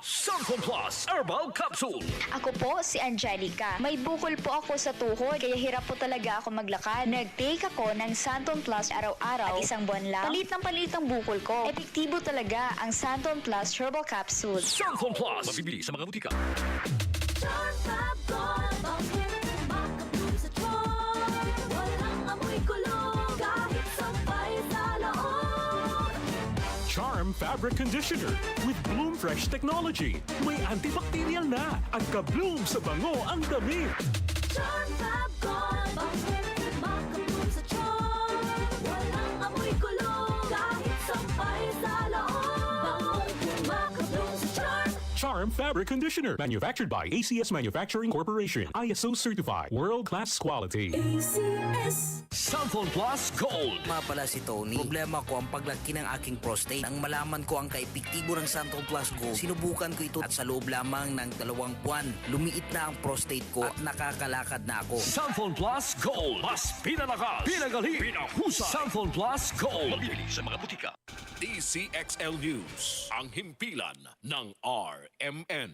Santon Plus Herbal Capsule. Ako po si Angelica. May bukol po ako sa tuhod, kaya hirap po talaga ako maglakad. Nag-take ako ng Santon Plus araw-araw at isang buwan lang. Palit ang bukol ko. Epektibo talaga ang Santon Plus Herbal Capsule. Santon Plus. Mabibili sa mga butika. Charm Fabric Conditioner with Bloom Fresh Technology. May antibacterial na at ka-bloom sa bango ang damit. Charm Fab Gold, bakit makabloom sa charm? Walang amoy kulong, kahit sampay sa loob. Makabloom sa charm. Charm Fabric Conditioner. Manufactured by ACS Manufacturing Corporation. ISO certified. World-class quality. ACS. Santon Plus Gold. Nga pala si Tony. Problema ko ang paglaki ng aking prostate. Nang malaman ko ang kaepektibo ng Santon Plus Gold, sinubukan ko ito at sa loob lamang ng 2 buwan, lumiit na ang prostate ko at nakakalakad na ako. Santon Plus Gold. Mas pinalakas, pinagaling, pinahusay. Santon Plus Gold. Mabibili sa mga butika. DCXL News, ang himpilan ng RMN.